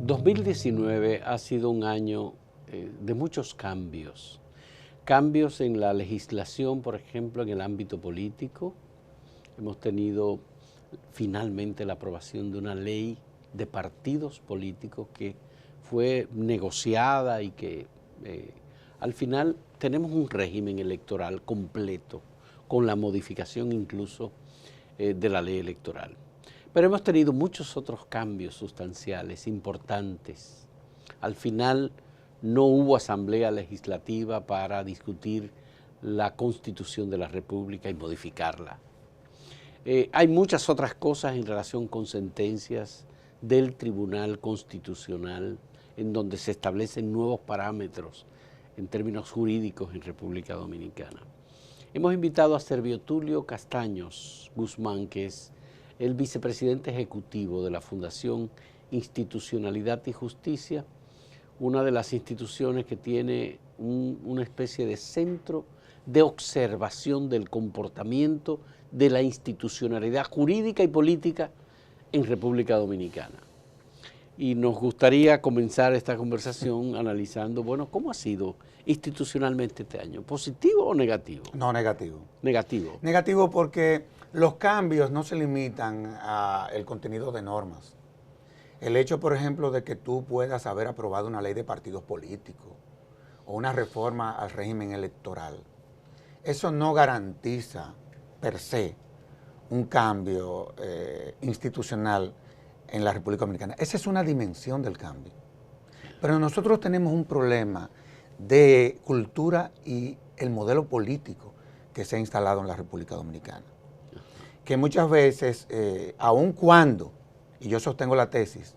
2019 ha sido un año de muchos cambios. Cambios en la legislación, por ejemplo, en el ámbito político. Hemos tenido finalmente la aprobación de una ley de partidos políticos que fue negociada y que al final tenemos un régimen electoral completo, con la modificación incluso de la ley electoral. Pero hemos tenido muchos otros cambios sustanciales, importantes. Al final no hubo asamblea legislativa para discutir la Constitución de la República y modificarla. Hay muchas otras cosas en relación con sentencias del Tribunal Constitucional en donde se establecen nuevos parámetros en términos jurídicos en República Dominicana. Hemos invitado a Servio Tulio Castaños Guzmán, que es el vicepresidente ejecutivo de la Fundación Institucionalidad y Justicia, una de las instituciones que tiene una especie de centro de observación del comportamiento de la institucionalidad jurídica y política en República Dominicana. Y nos gustaría comenzar esta conversación analizando, bueno, ¿cómo ha sido institucionalmente este año? ¿Positivo o negativo? No, negativo. Negativo. Negativo porque los cambios no se limitan al contenido de normas. El hecho, por ejemplo, de que tú puedas haber aprobado una ley de partidos políticos o una reforma al régimen electoral, eso no garantiza per se un cambio institucional en la República Dominicana. Esa es una dimensión del cambio. Pero nosotros tenemos un problema de cultura y el modelo político que se ha instalado en la República Dominicana. Que muchas veces, aun cuando, y yo sostengo la tesis,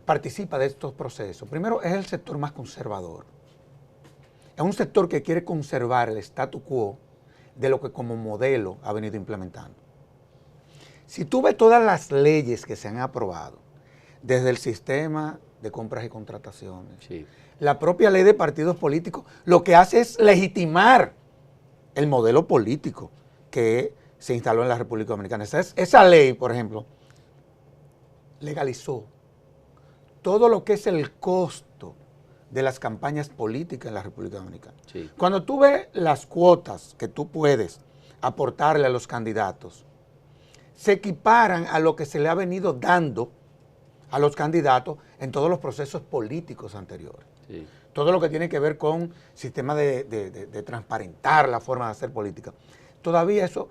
participa de estos procesos. Primero, es el sector más conservador. Es un sector que quiere conservar el statu quo de lo que como modelo ha venido implementando. Si tú ves todas las leyes que se han aprobado, desde el sistema de compras y contrataciones, sí, la propia ley de partidos políticos, lo que hace es legitimar el modelo político que se instaló en la República Dominicana. Esa ley, por ejemplo, legalizó todo lo que es el costo de las campañas políticas en la República Dominicana. Sí. Cuando tú ves las cuotas que tú puedes aportarle a los candidatos, se equiparan a lo que se le ha venido dando a los candidatos en todos los procesos políticos anteriores. Sí. Todo lo que tiene que ver con sistema de transparentar la forma de hacer política. Todavía eso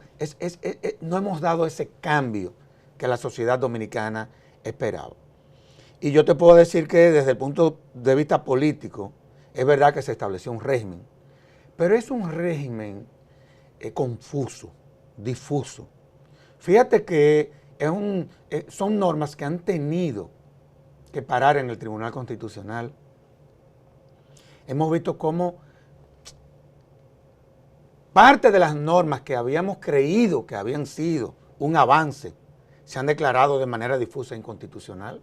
no hemos dado ese cambio que la sociedad dominicana esperaba. Y yo te puedo decir que desde el punto de vista político, es verdad que se estableció un régimen, pero es un régimen confuso, difuso. Fíjate que son normas que han tenido que parar en el Tribunal Constitucional. Hemos visto cómo parte de las normas que habíamos creído que habían sido un avance se han declarado de manera difusa inconstitucional.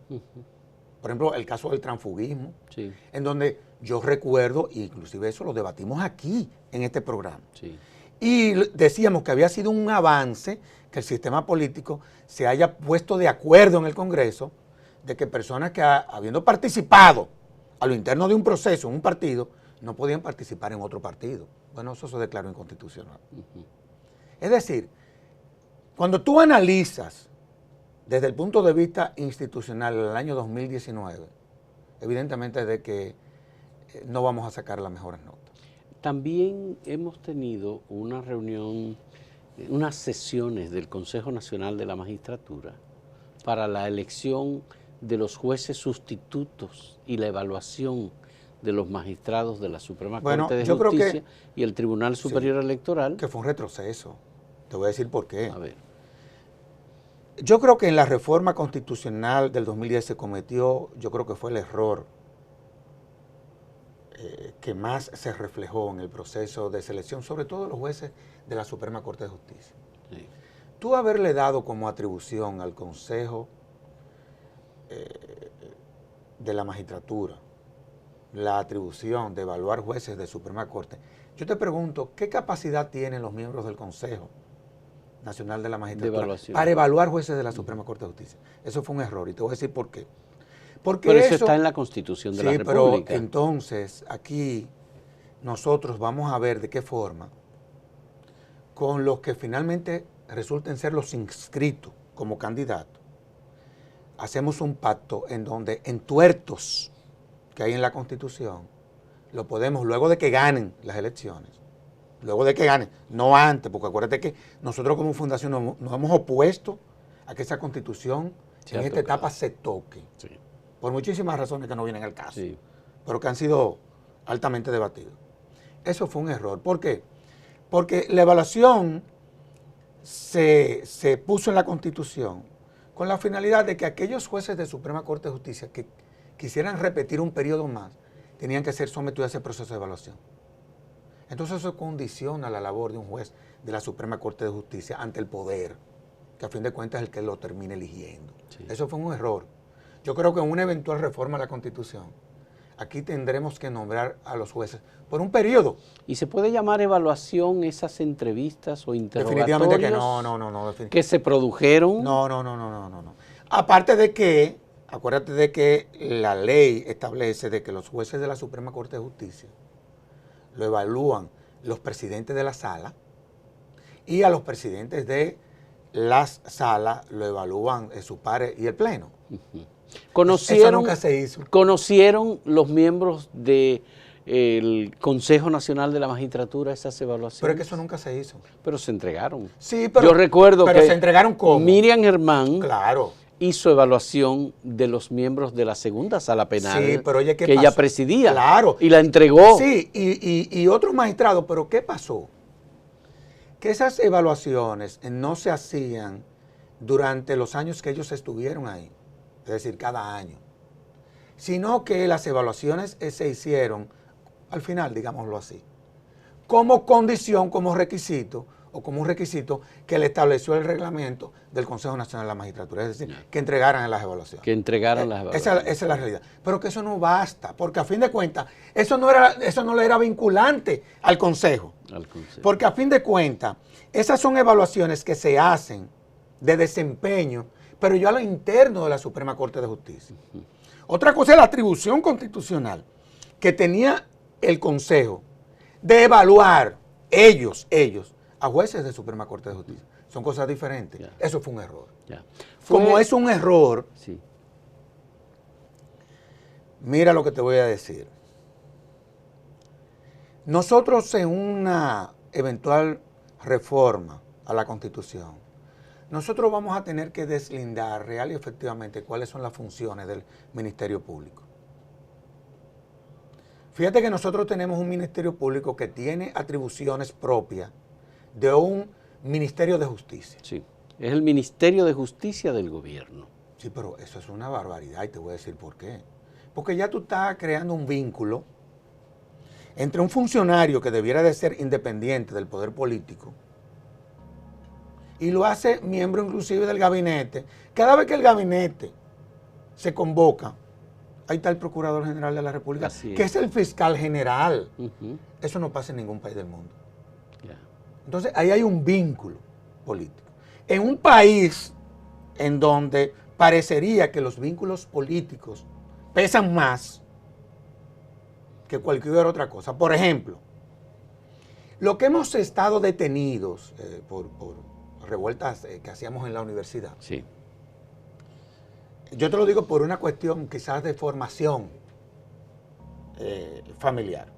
Por ejemplo, el caso del transfugismo, sí, en donde yo recuerdo, e inclusive eso lo debatimos aquí en este programa, sí, y decíamos que había sido un avance que el sistema político se haya puesto de acuerdo en el Congreso de que personas que habiendo participado a lo interno de un proceso en un partido, no podían participar en otro partido. Bueno, eso se declaró inconstitucional. Es decir, cuando tú analizas desde el punto de vista institucional el año 2019, evidentemente de que no vamos a sacar las mejores notas. También hemos tenido una reunión, unas sesiones del Consejo Nacional de la Magistratura para la elección de los jueces sustitutos y la evaluación de los magistrados de la Suprema Corte de Justicia y el Tribunal Superior Electoral. Que fue un retroceso. Te voy a decir por qué. A ver. Yo creo que en la reforma constitucional del 2010 se cometió, yo creo que fue el error que más se reflejó en el proceso de selección, sobre todo los jueces de la Suprema Corte de Justicia. Sí. Tú haberle dado como atribución al Consejo de la Magistratura la atribución de evaluar jueces de Suprema Corte, yo te pregunto, ¿qué capacidad tienen los miembros del Consejo Nacional de la Magistratura para evaluar jueces de la Suprema Corte de Justicia? Eso fue un error y te voy a decir por qué. Porque pero eso está en la Constitución de la República. Pero entonces aquí nosotros vamos a ver de qué forma con los que finalmente resulten ser los inscritos como candidatos, hacemos un pacto en donde en tuertos que hay en la Constitución, lo podemos, luego de que ganen las elecciones, luego de que ganen, no antes, porque acuérdate que nosotros como fundación nos hemos opuesto a que esa Constitución en esta etapa se toque, por muchísimas razones que no vienen al caso, pero que han sido altamente debatidas. Eso fue un error. ¿Por qué? Porque la evaluación se puso en la Constitución con la finalidad de que aquellos jueces de Suprema Corte de Justicia que quisieran repetir un periodo más, tenían que ser sometidos a ese proceso de evaluación. Entonces eso condiciona la labor de un juez de la Suprema Corte de Justicia ante el poder, que a fin de cuentas es el que lo termina eligiendo. Eso fue un error. Yo creo que en una eventual reforma a la Constitución, aquí tendremos que nombrar a los jueces por un periodo. ¿Y se puede llamar evaluación esas entrevistas o interrogatorios? Definitivamente que no. ¿Que se produjeron? No. Aparte de que, acuérdate de que la ley establece de que los jueces de la Suprema Corte de Justicia lo evalúan los presidentes de la sala y a los presidentes de las salas lo evalúan sus pares y el pleno. Eso nunca se hizo. ¿Conocieron los miembros del Consejo Nacional de la Magistratura esas evaluaciones? Pero es que eso nunca se hizo. Pero se entregaron. Sí, pero, yo recuerdo que se entregaron ¿cómo? Miriam Germán claro. hizo evaluación de los miembros de la segunda sala penal, sí, pero oye, que ella presidía. Claro. Y la entregó. Sí, y otros magistrados, pero ¿qué pasó? Que esas evaluaciones no se hacían durante los años que ellos estuvieron ahí, es decir, cada año, sino que las evaluaciones se hicieron al final, digámoslo así, como condición, como requisito, o como un requisito que le estableció el reglamento del Consejo Nacional de la Magistratura, es decir, que entregaran las evaluaciones. Que entregaran las evaluaciones. Esa es la realidad. Pero que eso no basta, porque a fin de cuentas, eso no le era vinculante al Consejo. Porque a fin de cuentas, esas son evaluaciones que se hacen de desempeño, pero ya a lo interno de la Suprema Corte de Justicia. Otra cosa es la atribución constitucional que tenía el Consejo de evaluar ellos, a jueces de Suprema Corte de Justicia. Son cosas diferentes. Eso fue un error. Como es un error, mira lo que te voy a decir. Nosotros en una eventual reforma a la Constitución, nosotros vamos a tener que deslindar real y efectivamente cuáles son las funciones del Ministerio Público. Fíjate que nosotros tenemos un Ministerio Público que tiene atribuciones propias de un Ministerio de Justicia. Sí, es el Ministerio de Justicia del gobierno. Sí, pero eso es una barbaridad y te voy a decir por qué. Porque ya tú estás creando un vínculo entre un funcionario que debiera de ser independiente del poder político y lo hace miembro inclusive del gabinete. Cada vez que el gabinete se convoca, ahí está el Procurador General de la República, que es el fiscal general. Eso no pasa en ningún país del mundo. Entonces, ahí hay un vínculo político. En un país en donde parecería que los vínculos políticos pesan más que cualquier otra cosa. Por ejemplo, lo que hemos estado detenidos por revueltas que hacíamos en la universidad. Sí. Yo te lo digo por una cuestión quizás de formación familiar.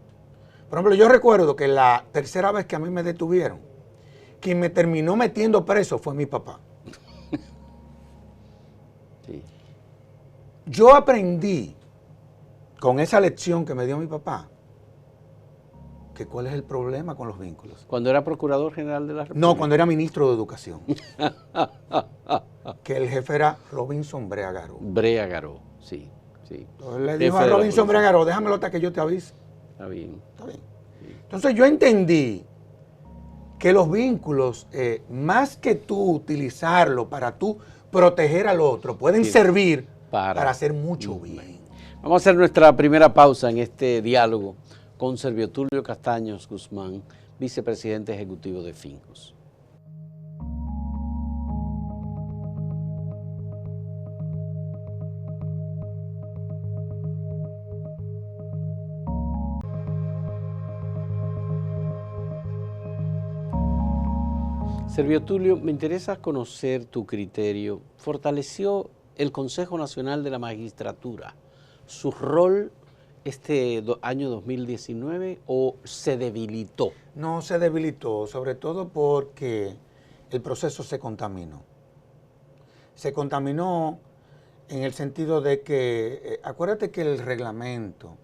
Por ejemplo, yo recuerdo que la tercera vez que a mí me detuvieron, quien me terminó metiendo preso fue mi papá. Sí. Yo aprendí con esa lección que me dio mi papá, que cuál es el problema con los vínculos. ¿Cuando era Procurador General de la República? No, cuando era Ministro de Educación. Que el jefe era Robinson Brea Garó. Brea Garó, sí. Entonces le dijo a Robinson Brea Garó, déjamelo hasta que yo te avise. Está bien. Sí. Entonces yo entendí que los vínculos, más que tú utilizarlo para tú proteger al otro, pueden servir para hacer mucho bien. Vamos a hacer nuestra primera pausa en este diálogo con Servio Tulio Castaños Guzmán, vicepresidente ejecutivo de Finjus. Servio Tulio, me interesa conocer tu criterio. ¿Fortaleció el Consejo Nacional de la Magistratura su rol año 2019 o se debilitó? No, se debilitó, sobre todo porque el proceso se contaminó. Se contaminó en el sentido de que, acuérdate que el reglamento...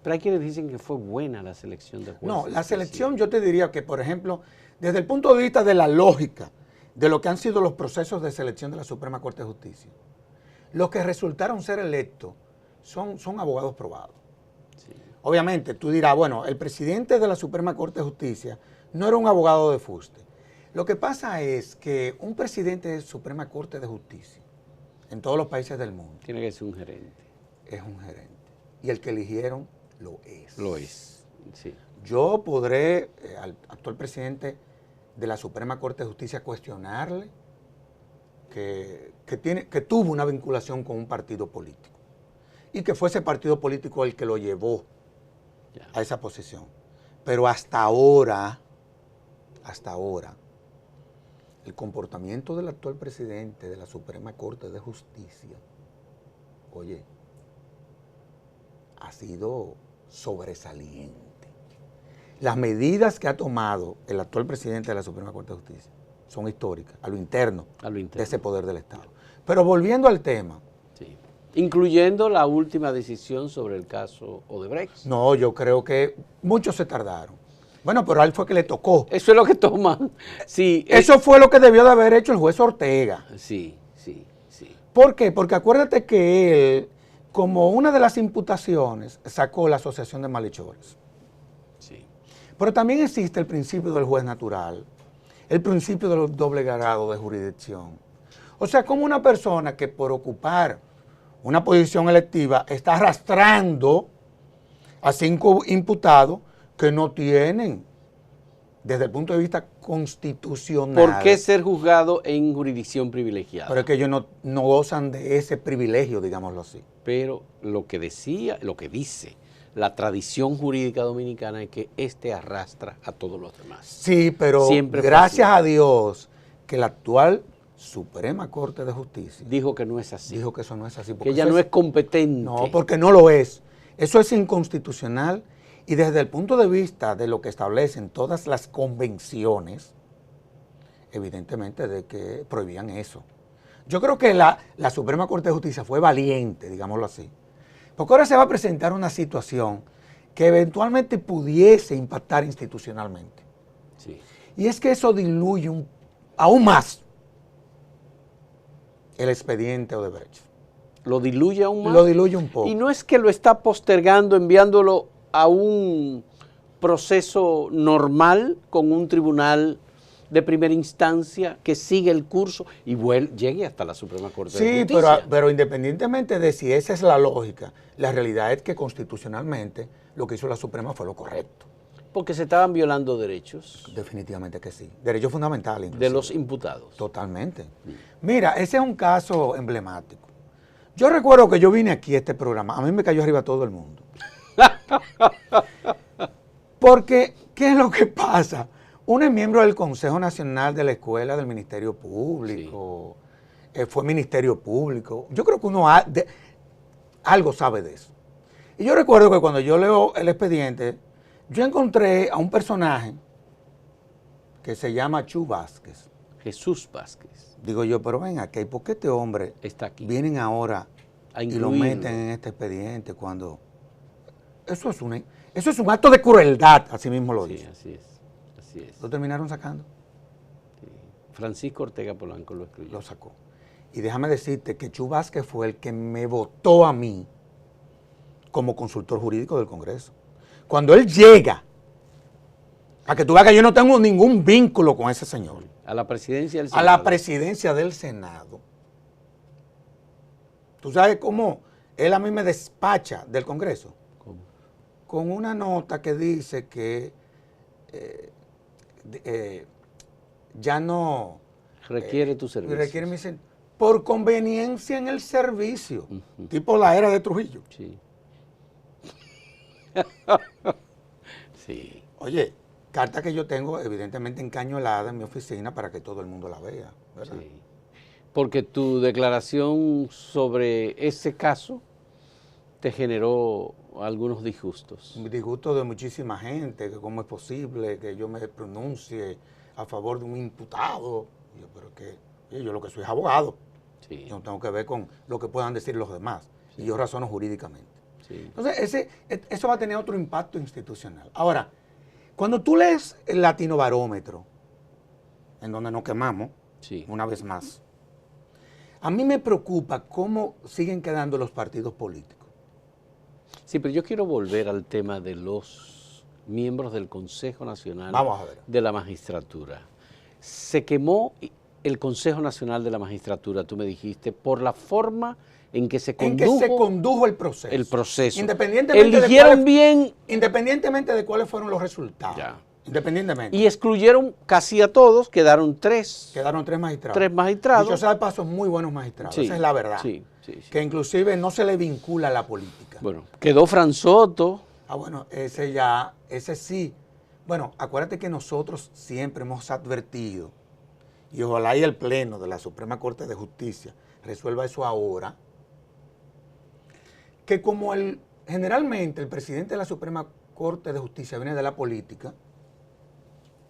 Pero hay quienes dicen que fue buena la selección de jueces. No, la selección yo te diría que, por ejemplo, desde el punto de vista de la lógica de lo que han sido los procesos de selección de la Suprema Corte de Justicia, los que resultaron ser electos son abogados probados. Sí. Obviamente, tú dirás, bueno, el presidente de la Suprema Corte de Justicia no era un abogado de fuste. Lo que pasa es que un presidente de Suprema Corte de Justicia, en todos los países del mundo, tiene que ser un gerente. Es un gerente. Y el que eligieron lo es. Lo es, sí. Yo podré, al actual presidente de la Suprema Corte de Justicia, cuestionarle que tuvo una vinculación con un partido político y que fue ese partido político el que lo llevó a esa posición. Pero hasta ahora, el comportamiento del actual presidente de la Suprema Corte de Justicia, oye, ha sido sobresaliente. Las medidas que ha tomado el actual presidente de la Suprema Corte de Justicia son históricas, a lo interno de ese poder del Estado. Pero volviendo al tema. Sí. Incluyendo la última decisión sobre el caso Odebrecht. No, yo creo que muchos se tardaron. Bueno, pero a él fue que le tocó. Eso es lo que toman. Sí, eso fue lo que debió de haber hecho el juez Ortega. Sí, sí, sí. ¿Por qué? Porque acuérdate que él, como una de las imputaciones, sacó la asociación de malhechores. Sí. Pero también existe el principio del juez natural, el principio del doble grado de jurisdicción. O sea, como una persona que por ocupar una posición electiva está arrastrando a 5 imputados que no tienen, desde el punto de vista constitucional. ¿Por qué ser juzgado en jurisdicción privilegiada? Pero es que ellos no gozan de ese privilegio, digámoslo así. Pero lo que dice la tradición jurídica dominicana es que arrastra a todos los demás. Sí, pero siempre gracias a Dios que la actual Suprema Corte de Justicia dijo que no es así. Dijo que eso no es así. Que ella no es competente. No, porque no lo es. Eso es inconstitucional y desde el punto de vista de lo que establecen todas las convenciones, evidentemente de que prohibían eso. Yo creo que la Suprema Corte de Justicia fue valiente, digámoslo así, porque ahora se va a presentar una situación que eventualmente pudiese impactar institucionalmente. Sí. Y es que eso diluye aún más el expediente Odebrecht. ¿Lo diluye aún más? Lo diluye un poco. Y no es que lo está postergando, enviándolo a un proceso normal con un tribunal de primera instancia que sigue el curso y llegue hasta la Suprema Corte de Justicia. Sí, pero independientemente de si esa es la lógica, la realidad es que constitucionalmente lo que hizo la Suprema fue lo correcto. Porque se estaban violando derechos. Definitivamente que sí. Derechos fundamentales. De los imputados. Totalmente. Mira, ese es un caso emblemático. Yo recuerdo que yo vine aquí a este programa, a mí me cayó arriba todo el mundo. Porque, ¿qué es lo que pasa? Uno es miembro del Consejo Nacional de la Escuela del Ministerio Público, sí. Fue Ministerio Público. Yo creo que uno algo sabe de eso. Y yo recuerdo que cuando yo leo el expediente, yo encontré a un personaje que se llama Chu Vázquez. Jesús Vázquez. Digo yo, pero ven aquí, ¿por qué este hombre está aquí? Vienen ahora y lo meten en este expediente cuando... Eso es un acto de crueldad, así mismo lo dice. Así es. ¿Lo terminaron sacando? Sí. Francisco Ortega Polanco lo escribió. Lo sacó. Y déjame decirte que Chu Vázquez fue el que me votó a mí como consultor jurídico del Congreso. Cuando él llega, para que tú veas que yo no tengo ningún vínculo con ese señor. A la presidencia del Senado. A la presidencia del Senado. ¿Tú sabes cómo él a mí me despacha del Congreso? ¿Cómo? Con una nota que dice que ya no... requiere tu servicio. Requiere mi servicio. Por conveniencia en el servicio. Tipo la era de Trujillo. Sí. Sí. Oye, Carta que yo tengo evidentemente encañolada en mi oficina para que todo el mundo la vea, ¿verdad? Sí. Porque tu declaración sobre ese caso te generó algunos disgustos. Un disgusto de muchísima gente, que cómo es posible que yo me pronuncie a favor de un imputado. Y yo, pero que yo lo que soy es abogado. Sí. Yo no tengo que ver con lo que puedan decir los demás. Sí. Y yo razono jurídicamente. Sí. Entonces, eso va a tener otro impacto institucional. Ahora, cuando tú lees el Latino Barómetro, en donde nos quemamos, sí, una vez más, a mí me preocupa cómo siguen quedando los partidos políticos. Sí, pero yo quiero volver al tema de los miembros del Consejo Nacional de la Magistratura. Se quemó el Consejo Nacional de la Magistratura, tú me dijiste, por la forma en que se condujo el proceso. Independientemente de cuáles fueron los resultados. Ya. Independientemente. Y excluyeron casi a todos, quedaron tres. Quedaron tres magistrados. Tres magistrados. Dicho sea de paso, muy buenos magistrados, sí, esa es la verdad. Sí, sí, sí. Que inclusive no se le vincula a la política. Bueno, quedó Fran Soto. Ah, bueno, ese sí. Bueno, acuérdate que nosotros siempre hemos advertido, y ojalá y el Pleno de la Suprema Corte de Justicia resuelva eso ahora, que como generalmente el presidente de la Suprema Corte de Justicia viene de la política,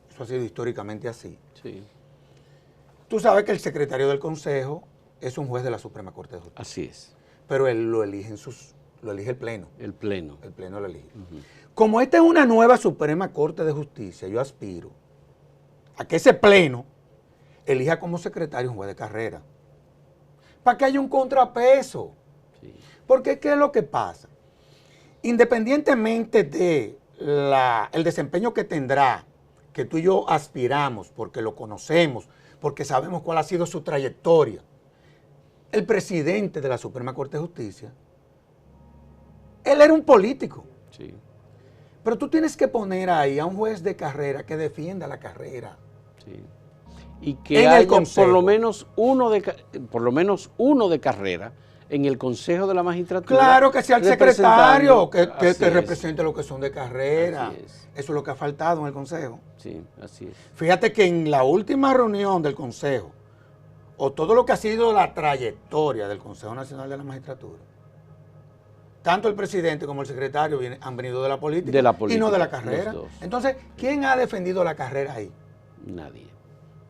eso ha sido históricamente así. Sí. Tú sabes que el secretario del Consejo es un juez de la Suprema Corte de Justicia. Así es. Pero él lo elige el Pleno. El Pleno. El Pleno lo elige. Como esta es una nueva Suprema Corte de Justicia, yo aspiro a que ese Pleno elija como secretario un juez de carrera. Para que haya un contrapeso. Sí. Porque ¿qué es lo que pasa? Independientemente de el desempeño que tendrá, que tú y yo aspiramos, porque lo conocemos, porque sabemos cuál ha sido su trayectoria, el presidente de la Suprema Corte de Justicia, él era un político. Sí. Pero tú tienes que poner ahí a un juez de carrera que defienda la carrera. Sí. Y que haya por lo menos uno de carrera en el Consejo de la Magistratura. Claro, que sea el secretario, que represente lo que son de carrera. Así es. Eso es lo que ha faltado en el Consejo. Sí, así es. Fíjate que en la última reunión del Consejo, o todo lo que ha sido la trayectoria del Consejo Nacional de la Magistratura, tanto el presidente como el secretario han venido de la política y no de la carrera. Entonces, ¿quién ha defendido la carrera ahí? Nadie.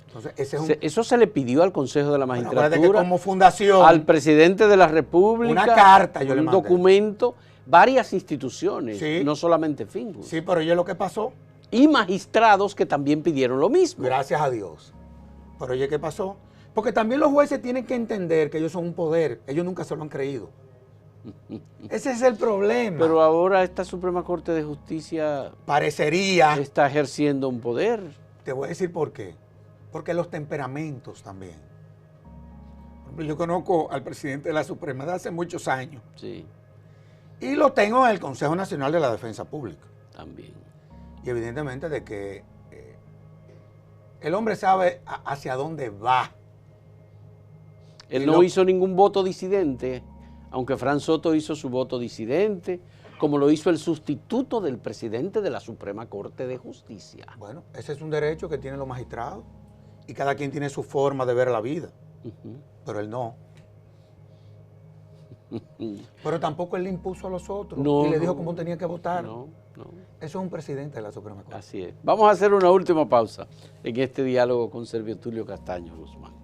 Entonces, eso se le pidió al Consejo de la Magistratura, que como fundación, al presidente de la República, una carta, yo le mandé. Un documento, varias instituciones, sí, no solamente Fingus. Sí, pero oye lo que pasó. Y magistrados que también pidieron lo mismo. Gracias a Dios. Pero oye, ¿qué pasó? Porque también los jueces tienen que entender que ellos son un poder. Ellos nunca se lo han creído. Ese es el problema. Pero ahora esta Suprema Corte de Justicia parecería está ejerciendo un poder. Te voy a decir por qué. Porque los temperamentos también. Por ejemplo, yo conozco al presidente de la Suprema de hace muchos años. Sí. Y lo tengo en el Consejo Nacional de la Defensa Pública. También. Y evidentemente de que el hombre sabe hacia dónde va. Él no hizo ningún voto disidente, aunque Fran Soto hizo su voto disidente, como lo hizo el sustituto del presidente de la Suprema Corte de Justicia. Bueno, ese es un derecho que tienen los magistrados y cada quien tiene su forma de ver la vida, pero él no. Pero tampoco él le impuso a los otros y le dijo cómo tenía que votar. No. Eso es un presidente de la Suprema Corte. Así es. Vamos a hacer una última pausa en este diálogo con Servio Tulio Castaño Guzmán.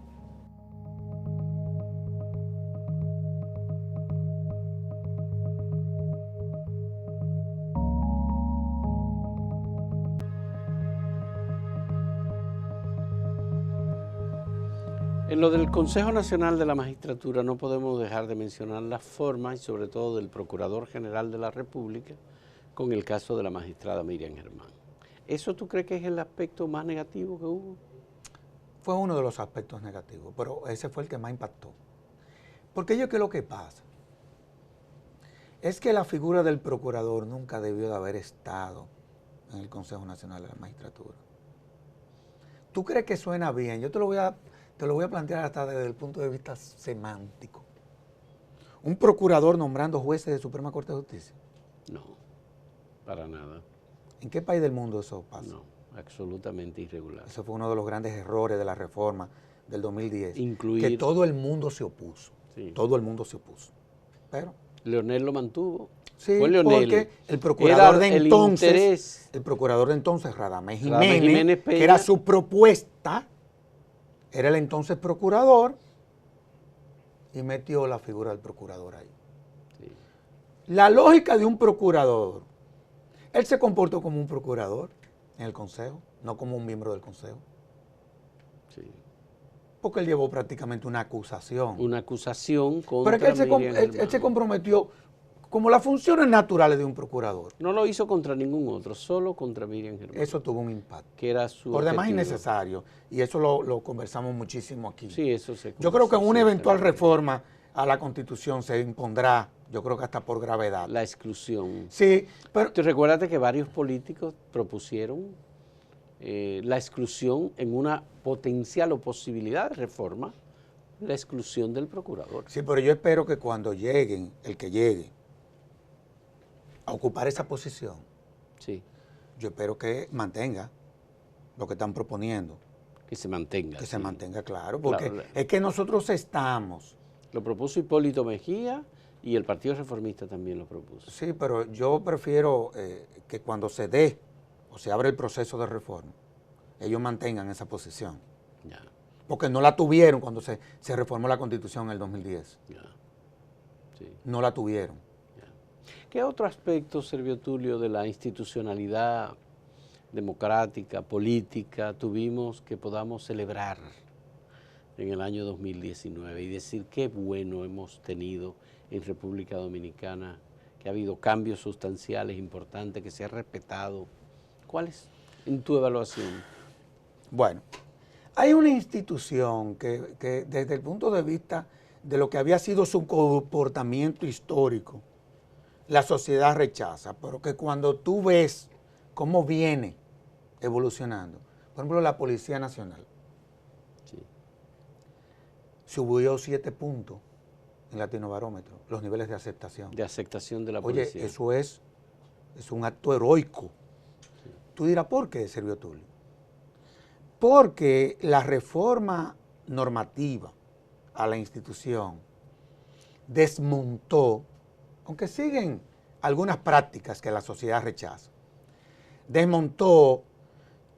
En lo del Consejo Nacional de la Magistratura no podemos dejar de mencionar las formas y sobre todo del Procurador General de la República con el caso de la magistrada Miriam Germán. ¿Eso tú crees que es el aspecto más negativo que hubo? Fue uno de los aspectos negativos, pero ese fue el que más impactó. Porque yo creo que lo que pasa es que la figura del procurador nunca debió de haber estado en el Consejo Nacional de la Magistratura. ¿Tú crees que suena bien? Yo te lo voy a plantear hasta desde el punto de vista semántico. ¿Un procurador nombrando jueces de Suprema Corte de Justicia? No, para nada. ¿En qué país del mundo eso pasa? No. absolutamente irregular. Eso fue uno de los grandes errores de la reforma del 2010. Incluir, que todo el mundo se opuso. Sí. Todo el mundo se opuso. Pero Leonel lo mantuvo. sí, fue Leonel. Porque el procurador de entonces, Radamés Radamés Jiménez Jiménez, Peña, que era su propuesta, era el entonces procurador, y metió la figura del procurador ahí. Sí. La lógica de un procurador, él se comportó como un procurador en el consejo, no como un miembro del consejo. Sí. Porque él llevó prácticamente una acusación. Una acusación contra Pero es que él se comprometió como las funciones naturales de un procurador. No lo hizo contra ningún otro, solo contra Miriam Germán. Eso tuvo un impacto. Que era su por demás objetivo. innecesario. Y eso lo conversamos muchísimo aquí. Sí, eso se Yo creo que conversó, una eventual también. reforma a la Constitución se impondrá, yo creo que hasta por gravedad. La exclusión. Sí, pero Tú recuérdate que varios políticos propusieron la exclusión en una potencial o posibilidad de reforma, la exclusión del procurador. sí, pero yo espero que cuando lleguen, el que llegue a ocupar esa posición, Sí, yo espero que mantenga lo que están proponiendo, que se mantenga. que sí. se mantenga claro, porque Claro. es que nosotros estamos, Lo propuso Hipólito Mejía y el Partido Reformista también lo propuso. sí, pero yo prefiero que cuando se dé o se abre el proceso de reforma, ellos mantengan esa posición, Ya, porque no la tuvieron cuando se reformó la Constitución en el 2010, ya. Sí. no la tuvieron. ¿Qué otro aspecto, Servio Tulio, de la institucionalidad democrática, política, tuvimos que podamos celebrar en el año 2019 y decir qué bueno hemos tenido en República Dominicana, que ha habido cambios sustanciales importantes, que se ha respetado? ¿Cuál es en tu evaluación? Bueno, hay una institución que desde el punto de vista de lo que había sido su comportamiento histórico, la sociedad rechaza, pero que cuando tú ves cómo viene evolucionando, por ejemplo, la Policía Nacional, Sí. subió 7 puntos en Latinobarómetro, los niveles de aceptación. De aceptación de la Oye, policía. eso es un acto heroico. Tú dirás, ¿por qué, Servio Tulio? Porque la reforma normativa a la institución desmontó, aunque siguen algunas prácticas que la sociedad rechaza, desmontó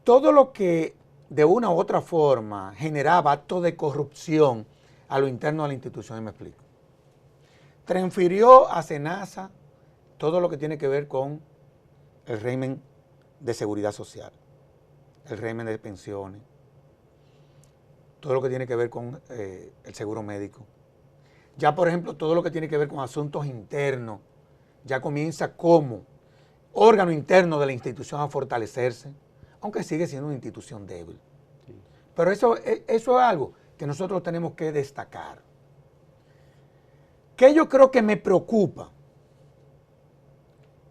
todo lo que de una u otra forma generaba actos de corrupción a lo interno de la institución, y me explico. Transfirió a SENASA todo lo que tiene que ver con el régimen de seguridad social, el régimen de pensiones, todo lo que tiene que ver con el seguro médico. Ya, por ejemplo, todo lo que tiene que ver con asuntos internos, ya comienza como órgano interno de la institución a fortalecerse, aunque sigue siendo una institución débil. Sí. Pero eso es algo que nosotros tenemos que destacar. ¿Qué yo creo que me preocupa?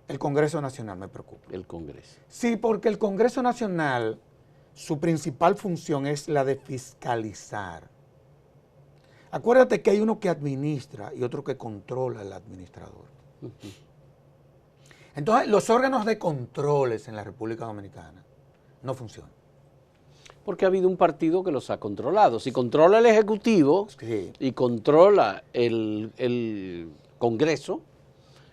El Congreso Nacional me preocupa. El Congreso. Sí, porque el Congreso Nacional, su principal función es la de fiscalizar. Acuérdate que hay uno que administra y otro que controla al administrador. Entonces, los órganos de controles en la República Dominicana no funcionan. Porque ha habido un partido que los ha controlado. Si controla el Ejecutivo Sí. y controla el Congreso,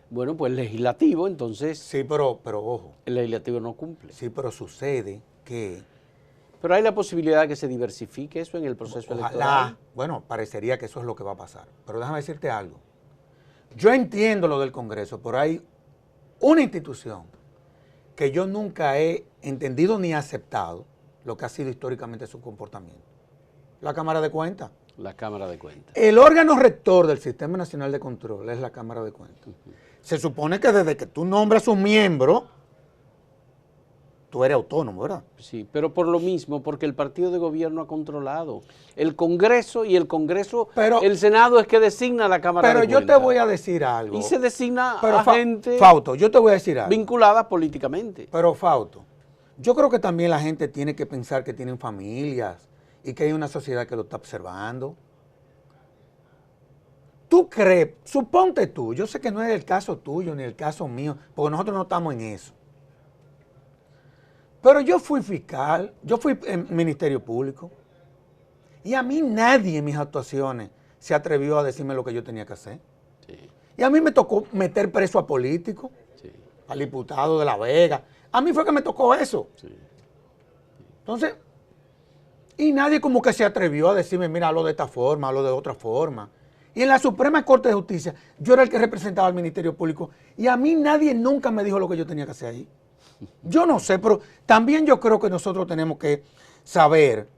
bueno, pues el Legislativo, entonces Sí, pero ojo, el Legislativo no cumple. sí, pero sucede que Pero hay la posibilidad de que se diversifique eso en el proceso electoral. bueno, parecería que eso es lo que va a pasar. Pero déjame decirte algo. Yo entiendo lo del Congreso, pero hay una institución que yo nunca he entendido ni aceptado lo que ha sido históricamente su comportamiento. La Cámara de Cuentas. La Cámara de Cuentas. El órgano rector del Sistema Nacional de Control es la Cámara de Cuentas. Se supone que desde que tú nombras un miembro, tú eres autónomo, ¿verdad? Sí, pero por lo mismo, porque el partido de gobierno ha controlado el Congreso y el Congreso, el Senado es que designa a la Cámara de Cuentas. Pero yo te voy a decir algo. Y se designa a gente Fausto, yo te voy a decir algo. vinculada políticamente. Pero Fausto, yo creo que también la gente tiene que pensar que tienen familias y que hay una sociedad que lo está observando. ¿Tú crees? Suponte tú, yo sé que no es el caso tuyo ni el caso mío, porque nosotros no estamos en eso. Pero yo fui fiscal, yo fui Ministerio Público, y a mí nadie en mis actuaciones se atrevió a decirme lo que yo tenía que hacer. Sí. Y a mí me tocó meter preso a políticos, sí, al diputado de La Vega. A mí fue que me tocó eso. Sí. Entonces, y nadie como que se atrevió a decirme, mira, hazlo de esta forma, hazlo de otra forma. Y en la Suprema Corte de Justicia, yo era el que representaba al Ministerio Público, y a mí nadie nunca me dijo lo que yo tenía que hacer ahí. Yo no sé, pero también yo creo que nosotros tenemos que saber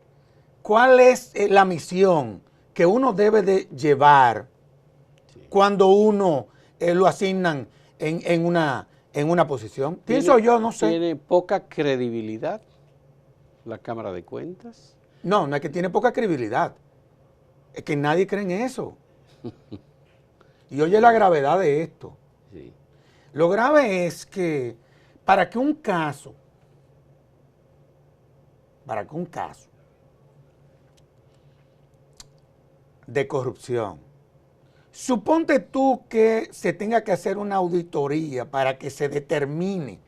cuál es la misión que uno debe de llevar cuando uno lo asignan en una posición. Pienso yo, no sé. ¿Tiene poca credibilidad la Cámara de Cuentas? No, no es que tiene poca credibilidad. Es que nadie cree en eso. Y oye la gravedad de esto. Sí. Lo grave es que para que un caso de corrupción, suponte tú que se tenga que hacer una auditoría para que se determine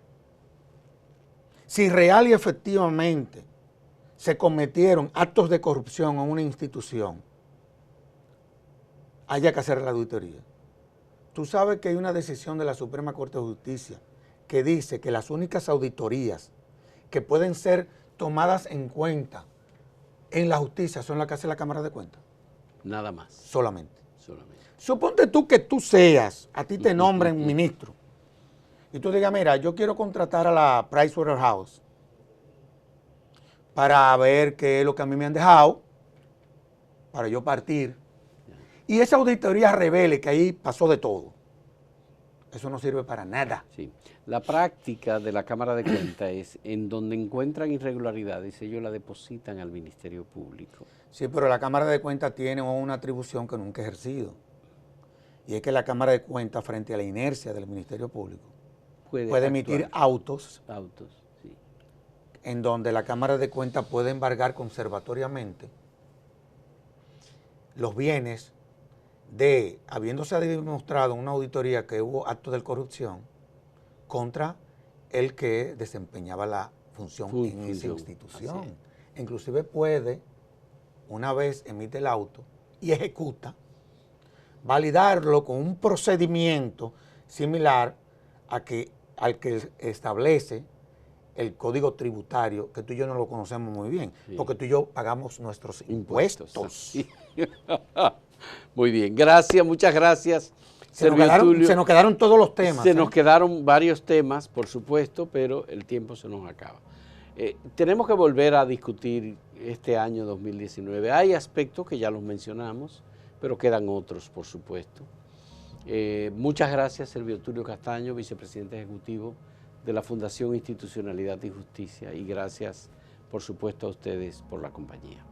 si real y efectivamente se cometieron actos de corrupción en una institución, haya que hacer la auditoría. Tú sabes que hay una decisión de la Suprema Corte de Justicia que dice que las únicas auditorías que pueden ser tomadas en cuenta en la justicia son las que hace la Cámara de Cuentas. Nada más. Solamente. Suponte tú que tú seas, a ti te nombren ministro, y tú digas, mira, yo quiero contratar a la Pricewaterhouse para ver qué es lo que a mí me han dejado, para yo partir, y esa auditoría revele que ahí pasó de todo. Eso no sirve para nada. Sí. La práctica de la Cámara de Cuentas es en donde encuentran irregularidades, ellos la depositan al Ministerio Público. Sí, pero la Cámara de Cuentas tiene una atribución que nunca ha ejercido. Y es que la Cámara de Cuentas, frente a la inercia del Ministerio Público, puede emitir autos, sí, en donde la Cámara de Cuentas puede embargar conservatoriamente los bienes de, habiéndose demostrado en una auditoría que hubo actos de corrupción contra el que desempeñaba la función en esa institución. Inclusive puede, una vez emite el auto y ejecuta, validarlo con un procedimiento similar al que establece el Código Tributario, que tú y yo no lo conocemos muy bien, sí, porque tú y yo pagamos nuestros impuestos. Sí. Muy bien, gracias, muchas gracias. Se nos quedaron todos los temas. Nos quedaron varios temas, por supuesto, pero el tiempo se nos acaba. Tenemos que volver a discutir este año 2019. Hay aspectos que ya los mencionamos, pero quedan otros, por supuesto. Muchas gracias, Servio Tulio Castaño, vicepresidente ejecutivo de la Fundación Institucionalidad y Justicia, y gracias, por supuesto, a ustedes por la compañía.